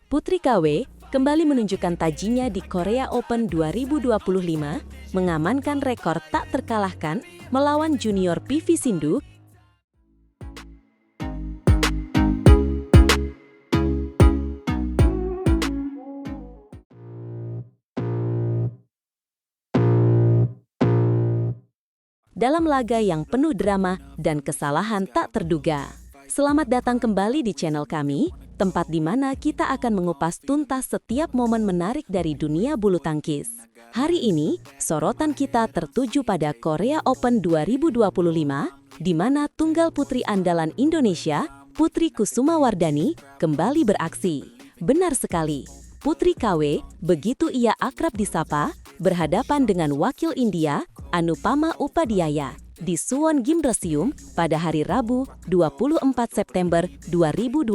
Putri KW kembali menunjukkan tajinya di Korea Open 2025, mengamankan rekor tak terkalahkan melawan junior PV Sindhu. Dalam laga yang penuh drama dan kesalahan tak terduga. Selamat datang kembali di channel kami, tempat di mana kita akan mengupas tuntas setiap momen menarik dari dunia bulu tangkis. Hari ini, sorotan kita tertuju pada Korea Open 2025, di mana tunggal putri andalan Indonesia, Putri Kusumawardhani, kembali beraksi. Benar sekali, Putri KW, begitu ia akrab disapa, berhadapan dengan wakil India, Anupama Upadhyaya, di Suwon Gymnasium pada hari Rabu 24 September 2025.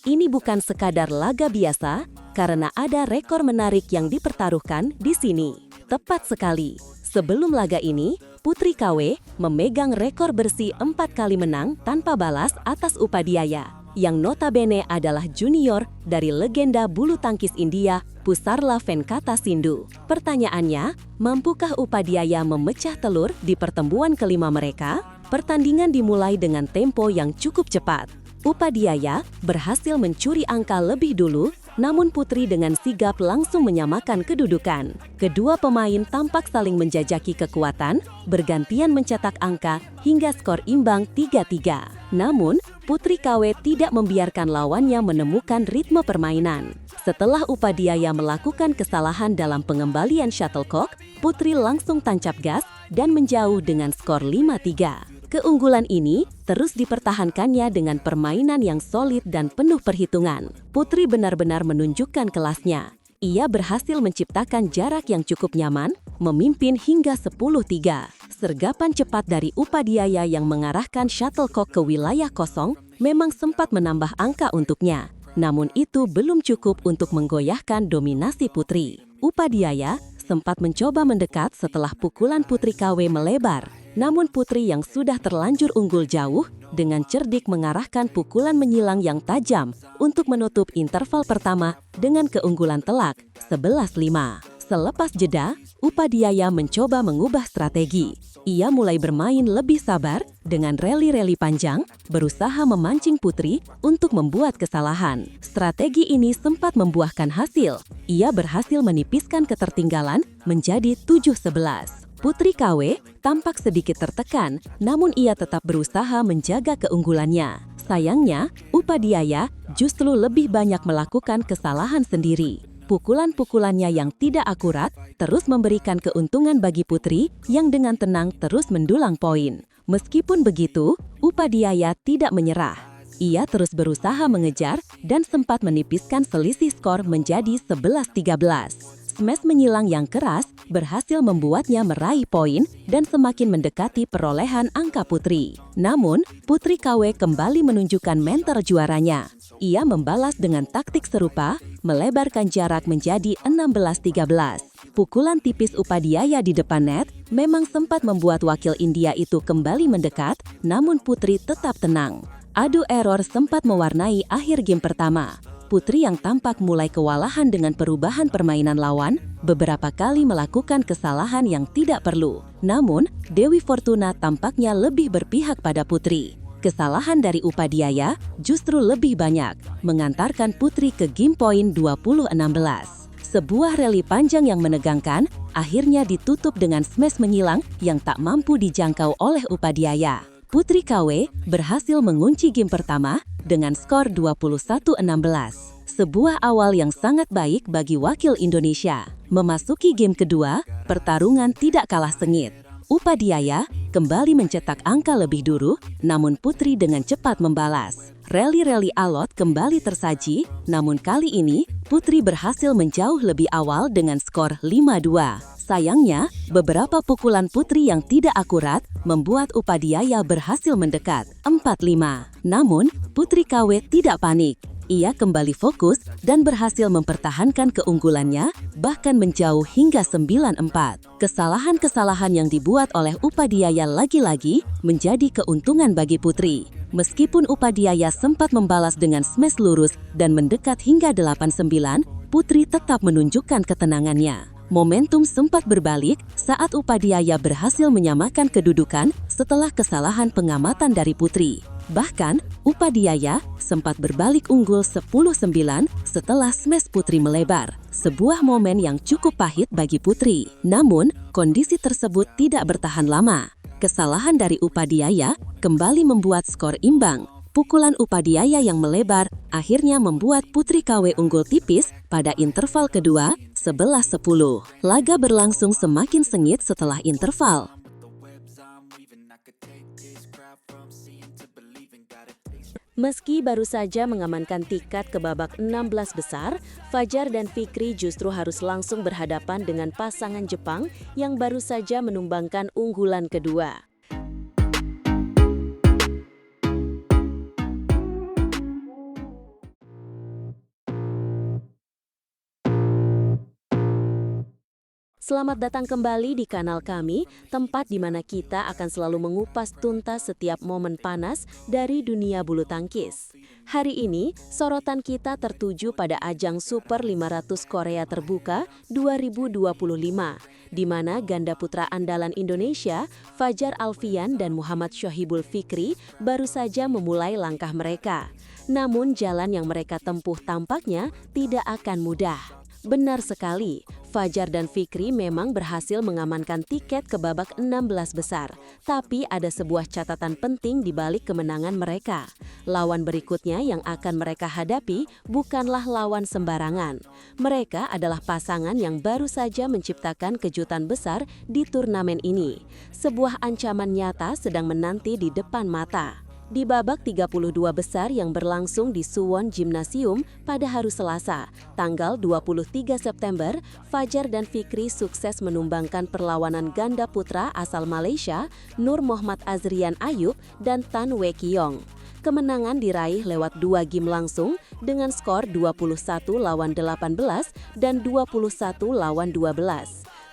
Ini bukan sekadar laga biasa, karena ada rekor menarik yang dipertaruhkan di sini. Tepat sekali, sebelum laga ini, Putri KW memegang rekor bersih 4 kali menang tanpa balas atas Upadhyaya, yang notabene adalah junior dari legenda bulu tangkis India, Pusarla Venkata Sindhu. Pertanyaannya, mampukah Upadhyaya memecah telur di pertemuan kelima mereka? Pertandingan dimulai dengan tempo yang cukup cepat. Upadhyaya berhasil mencuri angka lebih dulu, namun Putri dengan sigap langsung menyamakan kedudukan. Kedua pemain tampak saling menjajaki kekuatan, bergantian mencetak angka hingga skor imbang 3-3. Namun, Putri KW tidak membiarkan lawannya menemukan ritme permainan. Setelah Upadhyaya melakukan kesalahan dalam pengembalian shuttlecock, Putri langsung tancap gas dan menjauh dengan skor 5-3. Keunggulan ini terus dipertahankannya dengan permainan yang solid dan penuh perhitungan. Putri benar-benar menunjukkan kelasnya. Ia berhasil menciptakan jarak yang cukup nyaman, memimpin hingga 10-3. Sergapan cepat dari Upadhyaya yang mengarahkan shuttlecock ke wilayah kosong memang sempat menambah angka untuknya. Namun itu belum cukup untuk menggoyahkan dominasi Putri. Upadhyaya sempat mencoba mendekat setelah pukulan Putri KW melebar. Namun Putri yang sudah terlanjur unggul jauh, dengan cerdik mengarahkan pukulan menyilang yang tajam untuk menutup interval pertama dengan keunggulan telak 11-5. Selepas jeda, Upadhyaya mencoba mengubah strategi. Ia mulai bermain lebih sabar dengan rally-rally panjang, berusaha memancing Putri untuk membuat kesalahan. Strategi ini sempat membuahkan hasil. Ia berhasil menipiskan ketertinggalan menjadi 7-11. Putri KW tampak sedikit tertekan, namun ia tetap berusaha menjaga keunggulannya. Sayangnya, Upadhyaya justru lebih banyak melakukan kesalahan sendiri. Pukulan-pukulannya yang tidak akurat terus memberikan keuntungan bagi Putri yang dengan tenang terus mendulang poin. Meskipun begitu, Upadhyaya tidak menyerah. Ia terus berusaha mengejar dan sempat menipiskan selisih skor menjadi 11-13. Smash menyilang yang keras berhasil membuatnya meraih poin dan semakin mendekati perolehan angka Putri. Namun, Putri KW kembali menunjukkan mentor juaranya. Ia membalas dengan taktik serupa, melebarkan jarak menjadi 16-13. Pukulan tipis Upadhyaya di depan net memang sempat membuat wakil India itu kembali mendekat, namun Putri tetap tenang. Adu error sempat mewarnai akhir game pertama. Putri yang tampak mulai kewalahan dengan perubahan permainan lawan, beberapa kali melakukan kesalahan yang tidak perlu. Namun, Dewi Fortuna tampaknya lebih berpihak pada Putri. Kesalahan dari Upadhyaya justru lebih banyak, mengantarkan Putri ke game point 20-16. Sebuah rally panjang yang menegangkan, akhirnya ditutup dengan smash menyilang yang tak mampu dijangkau oleh Upadhyaya. Putri KW berhasil mengunci game pertama dengan skor 21-16. Sebuah awal yang sangat baik bagi wakil Indonesia. Memasuki game kedua, pertarungan tidak kalah sengit. Upadhyaya kembali mencetak angka lebih dulu, namun Putri dengan cepat membalas. Rally-rally alot kembali tersaji, namun kali ini Putri berhasil menjauh lebih awal dengan skor 5-2. Sayangnya, beberapa pukulan Putri yang tidak akurat membuat Upadhyaya berhasil mendekat 4-5. Namun, Putri KW tidak panik. ia kembali fokus dan berhasil mempertahankan keunggulannya, bahkan menjauh hingga 9-4. Kesalahan-kesalahan yang dibuat oleh Upadhyaya lagi-lagi menjadi keuntungan bagi putri. Meskipun Upadhyaya sempat membalas dengan smash lurus dan mendekat hingga 8-9, putri tetap menunjukkan ketenangannya. Momentum sempat berbalik saat Upadhyaya berhasil menyamakan kedudukan setelah kesalahan pengamatan dari putri. Bahkan, Upadhyaya sempat berbalik unggul 10-9 setelah smash putri melebar. Sebuah momen yang cukup pahit bagi putri. Namun, kondisi tersebut tidak bertahan lama. Kesalahan dari Upadhyaya kembali membuat skor imbang. Pukulan Upadhyaya yang melebar akhirnya membuat putri KW unggul tipis pada interval kedua 11-10. Laga berlangsung semakin sengit setelah interval. Meski baru saja mengamankan tiket ke babak 16 besar, Fajar dan Fikri justru harus langsung berhadapan dengan pasangan Jepang yang baru saja menumbangkan unggulan kedua. Selamat datang kembali di kanal kami, tempat di mana kita akan selalu mengupas tuntas setiap momen panas dari dunia bulu tangkis. Hari ini, sorotan kita tertuju pada ajang Super 500 Korea Terbuka 2025, di mana ganda putra andalan Indonesia, Fajar Alfian dan Muhammad Shohibul Fikri baru saja memulai langkah mereka. Namun jalan yang mereka tempuh tampaknya tidak akan mudah. Benar sekali, Fajar dan Fikri memang berhasil mengamankan tiket ke babak 16 besar. Tapi ada sebuah catatan penting di balik kemenangan mereka. Lawan berikutnya yang akan mereka hadapi bukanlah lawan sembarangan. Mereka adalah pasangan yang baru saja menciptakan kejutan besar di turnamen ini. Sebuah ancaman nyata sedang menanti di depan mata. Di babak 32 besar yang berlangsung di Suwon Gymnasium pada hari Selasa, tanggal 23 September, Fajar dan Fikri sukses menumbangkan perlawanan ganda putra asal Malaysia, Nur Muhammad Azrian Ayub dan Tan Wee Kiong. Kemenangan diraih lewat 2 game langsung dengan skor 21-18 dan 21-12.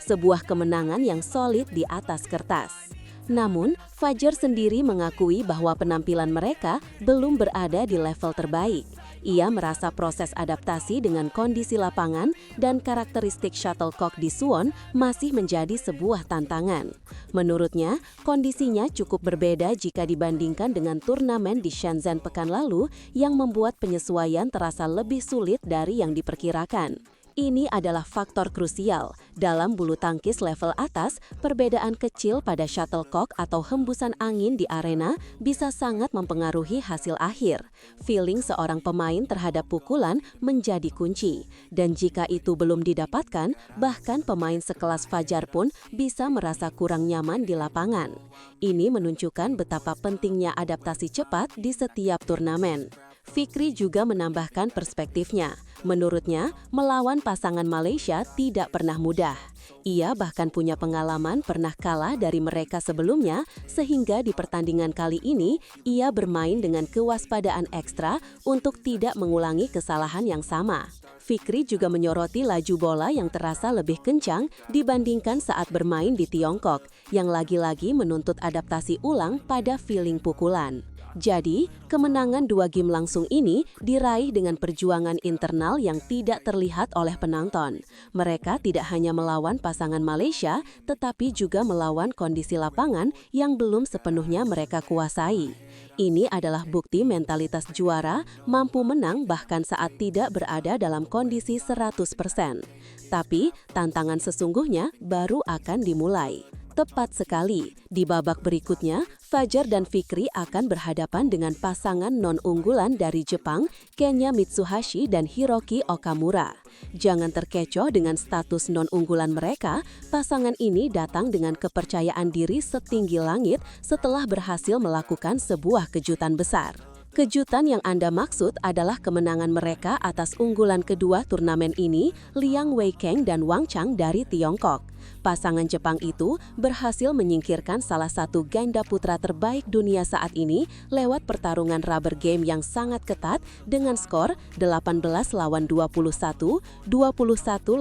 Sebuah kemenangan yang solid di atas kertas. Namun, Fajar sendiri mengakui bahwa penampilan mereka belum berada di level terbaik. Ia merasa proses adaptasi dengan kondisi lapangan dan karakteristik shuttlecock di Suwon masih menjadi sebuah tantangan. Menurutnya, kondisinya cukup berbeda jika dibandingkan dengan turnamen di Shenzhen pekan lalu yang membuat penyesuaian terasa lebih sulit dari yang diperkirakan. Ini adalah faktor krusial. Dalam bulu tangkis level atas, perbedaan kecil pada shuttlecock atau hembusan angin di arena bisa sangat mempengaruhi hasil akhir. Feeling seorang pemain terhadap pukulan menjadi kunci. Dan jika itu belum didapatkan, bahkan pemain sekelas Fajar pun bisa merasa kurang nyaman di lapangan. Ini menunjukkan betapa pentingnya adaptasi cepat di setiap turnamen. Fikri juga menambahkan perspektifnya. Menurutnya, melawan pasangan Malaysia tidak pernah mudah. Ia bahkan punya pengalaman pernah kalah dari mereka sebelumnya, sehingga di pertandingan kali ini, ia bermain dengan kewaspadaan ekstra untuk tidak mengulangi kesalahan yang sama. Fikri juga menyoroti laju bola yang terasa lebih kencang dibandingkan saat bermain di Tiongkok, yang lagi-lagi menuntut adaptasi ulang pada feeling pukulan. Jadi, kemenangan 2 game langsung ini diraih dengan perjuangan internal yang tidak terlihat oleh penonton. Mereka tidak hanya melawan pasangan Malaysia, tetapi juga melawan kondisi lapangan yang belum sepenuhnya mereka kuasai. Ini adalah bukti mentalitas juara mampu menang bahkan saat tidak berada dalam kondisi 100%. Tapi, tantangan sesungguhnya baru akan dimulai. Tepat sekali, di babak berikutnya, Fajar dan Fikri akan berhadapan dengan pasangan non-unggulan dari Jepang, Kenya Mitsuhashi dan Hiroki Okamura. Jangan terkecoh dengan status non-unggulan mereka, pasangan ini datang dengan kepercayaan diri setinggi langit setelah berhasil melakukan sebuah kejutan besar. Kejutan yang Anda maksud adalah kemenangan mereka atas unggulan kedua turnamen ini, Liang Weikeng dan Wang Chang dari Tiongkok. Pasangan Jepang itu berhasil menyingkirkan salah satu ganda putra terbaik dunia saat ini lewat pertarungan rubber game yang sangat ketat dengan skor 18 lawan 21, 21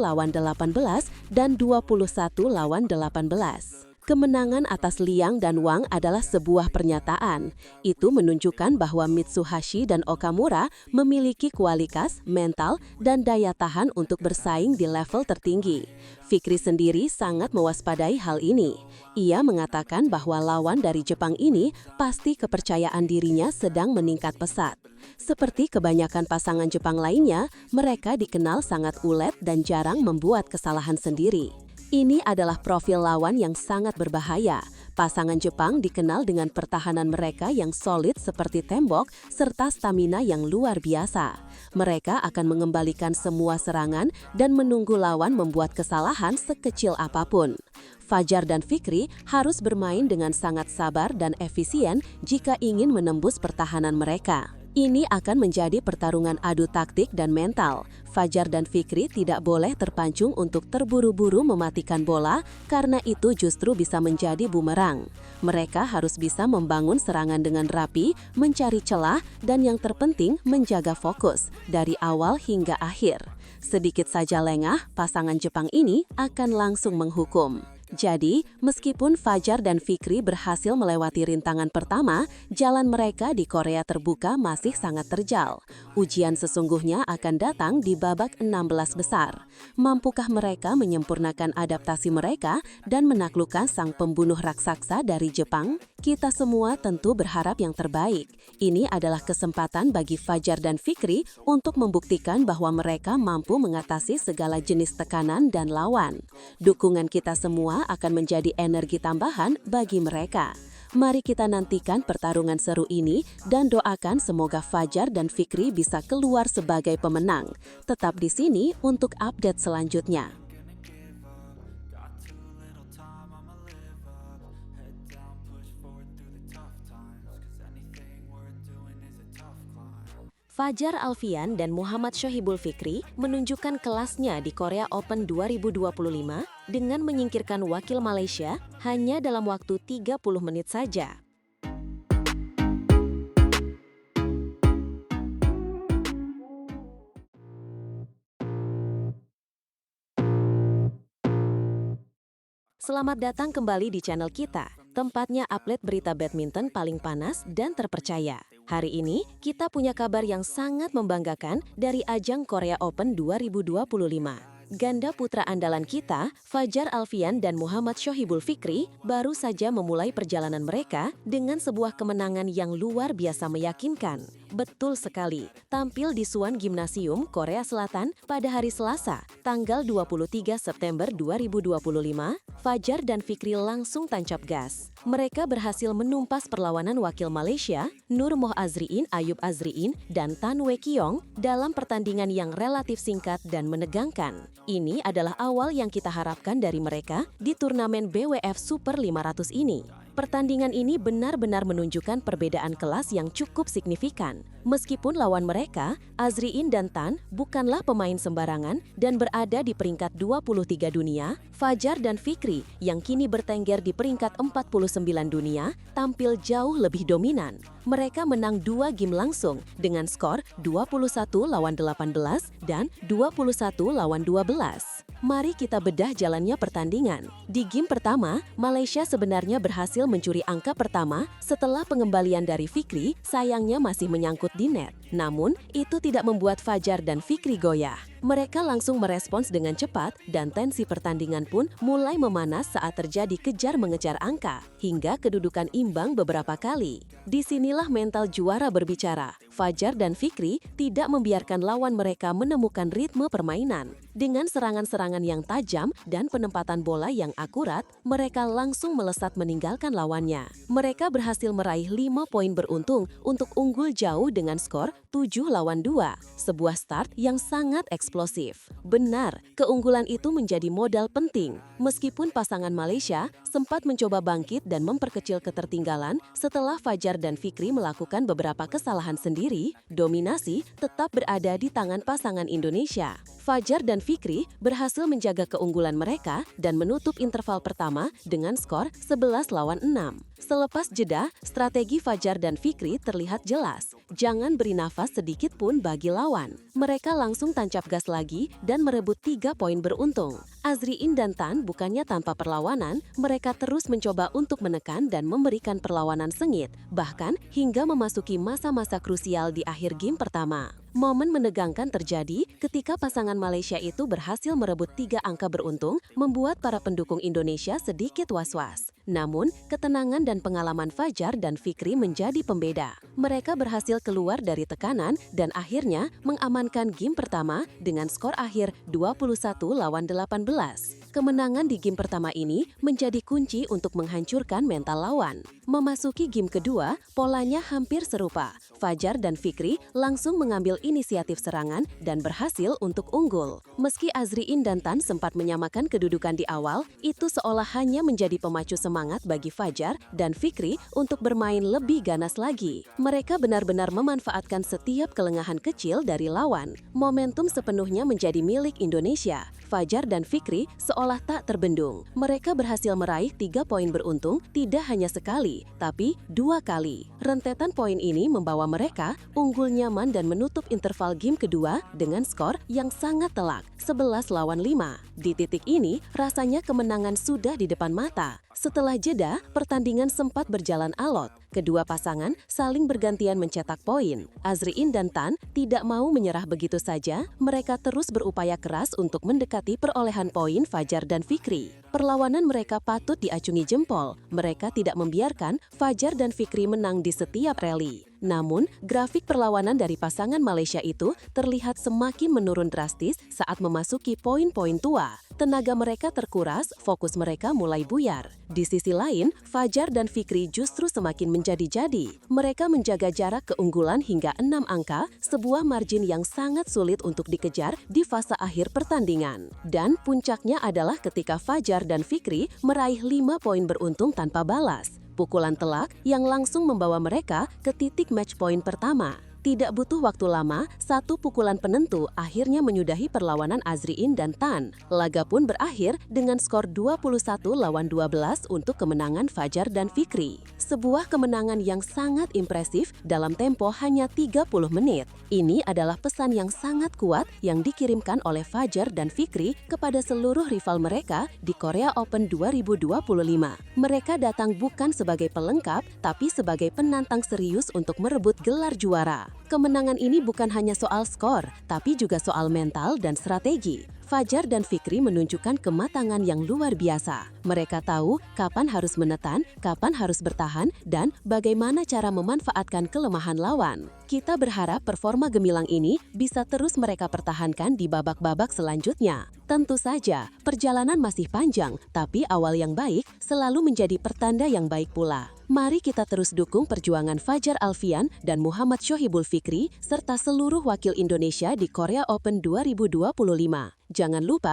lawan 18, dan 21 lawan 18. Kemenangan atas Liang dan Wang adalah sebuah pernyataan. Itu menunjukkan bahwa Mitsuhashi dan Okamura memiliki kualitas, mental, dan daya tahan untuk bersaing di level tertinggi. Fikri sendiri sangat mewaspadai hal ini. Ia mengatakan bahwa lawan dari Jepang ini pasti kepercayaan dirinya sedang meningkat pesat. Seperti kebanyakan pasangan Jepang lainnya, mereka dikenal sangat ulet dan jarang membuat kesalahan sendiri. Ini adalah profil lawan yang sangat berbahaya. Pasangan Jepang dikenal dengan pertahanan mereka yang solid seperti tembok serta stamina yang luar biasa. Mereka akan mengembalikan semua serangan dan menunggu lawan membuat kesalahan sekecil apapun. Fajar dan Fikri harus bermain dengan sangat sabar dan efisien jika ingin menembus pertahanan mereka. Ini akan menjadi pertarungan adu taktik dan mental. Fajar dan Fikri tidak boleh terpancung untuk terburu-buru mematikan bola karena itu justru bisa menjadi bumerang. Mereka harus bisa membangun serangan dengan rapi, mencari celah, dan yang terpenting menjaga fokus dari awal hingga akhir. Sedikit saja lengah, pasangan Jepang ini akan langsung menghukum. Jadi, meskipun Fajar dan Fikri berhasil melewati rintangan pertama, jalan mereka di Korea terbuka masih sangat terjal. Ujian sesungguhnya akan datang di babak 16 besar. Mampukah mereka menyempurnakan adaptasi mereka dan menaklukkan sang pembunuh raksasa dari Jepang? Kita semua tentu berharap yang terbaik. Ini adalah kesempatan bagi Fajar dan Fikri untuk membuktikan bahwa mereka mampu mengatasi segala jenis tekanan dan lawan. Dukungan kita semua akan menjadi energi tambahan bagi mereka. Mari kita nantikan pertarungan seru ini dan doakan semoga Fajar dan Fikri bisa keluar sebagai pemenang. Tetap di sini untuk update selanjutnya. Fajar Alfian dan Muhammad Shohibul Fikri menunjukkan kelasnya di Korea Open 2025 dengan menyingkirkan wakil Malaysia hanya dalam waktu 30 menit saja. Selamat datang kembali di channel kita, tempatnya update berita badminton paling panas dan terpercaya. Hari ini, kita punya kabar yang sangat membanggakan dari ajang Korea Open 2025. Ganda putra andalan kita, Fajar Alfian dan Muhammad Shohibul Fikri, baru saja memulai perjalanan mereka dengan sebuah kemenangan yang luar biasa meyakinkan. Betul sekali, tampil di Suwon Gymnasium, Korea Selatan pada hari Selasa, tanggal 23 September 2025, Fajar dan Fikri langsung tancap gas. Mereka berhasil menumpas perlawanan wakil Malaysia, Nur Moh Azriin Ayub Azriin, dan Tan Wei Kiong dalam pertandingan yang relatif singkat dan menegangkan. Ini adalah awal yang kita harapkan dari mereka di turnamen BWF Super 500 ini. Pertandingan ini benar-benar menunjukkan perbedaan kelas yang cukup signifikan. Meskipun lawan mereka, Azriin dan Tan bukanlah pemain sembarangan dan berada di peringkat 23 dunia, Fajar dan Fikri yang kini bertengger di peringkat 49 dunia tampil jauh lebih dominan. Mereka menang 2 game langsung dengan skor 21 lawan 18 dan 21 lawan 12. Mari kita bedah jalannya pertandingan. Di game pertama, Malaysia sebenarnya berhasil mencuri angka pertama setelah pengembalian dari Fikri, sayangnya masih menyangkut di net. Namun, itu tidak membuat Fajar dan Fikri goyah. Mereka langsung merespons dengan cepat dan tensi pertandingan pun mulai memanas saat terjadi kejar-mengejar angka, hingga kedudukan imbang beberapa kali. Disinilah mental juara berbicara. Fajar dan Fikri tidak membiarkan lawan mereka menemukan ritme permainan. Dengan serangan-serangan yang tajam dan penempatan bola yang akurat, mereka langsung melesat meninggalkan lawannya. Mereka berhasil meraih 5 poin beruntung untuk unggul jauh dengan skor 7 lawan 2, sebuah start yang sangat eksplosif. eksplosif. Benar, keunggulan itu menjadi modal penting. Meskipun pasangan Malaysia sempat mencoba bangkit dan memperkecil ketertinggalan setelah Fajar dan Fikri melakukan beberapa kesalahan sendiri, dominasi tetap berada di tangan pasangan Indonesia. Fajar dan Fikri berhasil menjaga keunggulan mereka dan menutup interval pertama dengan skor 11-6. Selepas jeda, strategi Fajar dan Fikri terlihat jelas. Jangan beri nafas sedikit pun bagi lawan. Mereka langsung tancap gas lagi dan merebut 3 poin beruntung. Azriin dan Tan bukannya tanpa perlawanan, mereka terus mencoba untuk menekan dan memberikan perlawanan sengit, bahkan hingga memasuki masa-masa krusial di akhir game pertama. Momen menegangkan terjadi ketika pasangan Malaysia itu berhasil merebut 3 angka beruntung, membuat para pendukung Indonesia sedikit was-was. Namun, ketenangan dan pengalaman Fajar dan Fikri menjadi pembeda. Mereka berhasil keluar dari tekanan dan akhirnya mengamankan game pertama dengan skor akhir 21-18. Kemenangan di game pertama ini menjadi kunci untuk menghancurkan mental lawan. Memasuki game kedua, polanya hampir serupa. Fajar dan Fikri langsung mengambil inisiatif serangan dan berhasil untuk unggul. Meski Azriin dan Tan sempat menyamakan kedudukan di awal, itu seolah hanya menjadi pemacu semangat bagi Fajar dan Fikri untuk bermain lebih ganas lagi. Mereka benar-benar memanfaatkan setiap kelengahan kecil dari lawan. Momentum sepenuhnya menjadi milik Indonesia. Fajar dan Fikri seolah tak terbendung. Mereka berhasil meraih 3 poin beruntung tidak hanya sekali, tapi 2 kali. Rentetan poin ini membawa mereka unggul nyaman dan menutup interval game kedua dengan skor yang sangat telak, 11-5. Di titik ini, rasanya kemenangan sudah di depan mata. Setelah jeda, pertandingan sempat berjalan alot. Kedua pasangan saling bergantian mencetak poin. Azriin dan Tan tidak mau menyerah begitu saja, mereka terus berupaya keras untuk mendekati perolehan poin Fajar dan Fikri. Perlawanan mereka patut diacungi jempol. Mereka tidak membiarkan Fajar dan Fikri menang di setiap rally. Namun, grafik perlawanan dari pasangan Malaysia itu terlihat semakin menurun drastis saat memasuki poin-poin tua. Tenaga mereka terkuras, fokus mereka mulai buyar. Di sisi lain, Fajar dan Fikri justru semakin menjadi-jadi. Mereka menjaga jarak keunggulan hingga 6 angka, sebuah margin yang sangat sulit untuk dikejar di fase akhir pertandingan. Dan puncaknya adalah ketika Fajar dan Fikri meraih 5 poin beruntung tanpa balas. Pukulan telak yang langsung membawa mereka ke titik match point pertama. Tidak butuh waktu lama, satu pukulan penentu akhirnya menyudahi perlawanan Azriin dan Tan. Laga pun berakhir dengan skor 21-12 untuk kemenangan Fajar dan Fikri. Sebuah kemenangan yang sangat impresif dalam tempo hanya 30 menit. Ini adalah pesan yang sangat kuat yang dikirimkan oleh Fajar dan Fikri kepada seluruh rival mereka di Korea Open 2025. Mereka datang bukan sebagai pelengkap, tapi sebagai penantang serius untuk merebut gelar juara. Kemenangan ini bukan hanya soal skor, tapi juga soal mental dan strategi. Fajar dan Fikri menunjukkan kematangan yang luar biasa. Mereka tahu kapan harus menekan, kapan harus bertahan, dan bagaimana cara memanfaatkan kelemahan lawan. Kita berharap performa gemilang ini bisa terus mereka pertahankan di babak-babak selanjutnya. Tentu saja, perjalanan masih panjang, tapi awal yang baik selalu menjadi pertanda yang baik pula. Mari kita terus dukung perjuangan Fajar Alfian dan Muhammad Shohibul Fikri serta seluruh wakil Indonesia di Korea Open 2025. Jangan lupa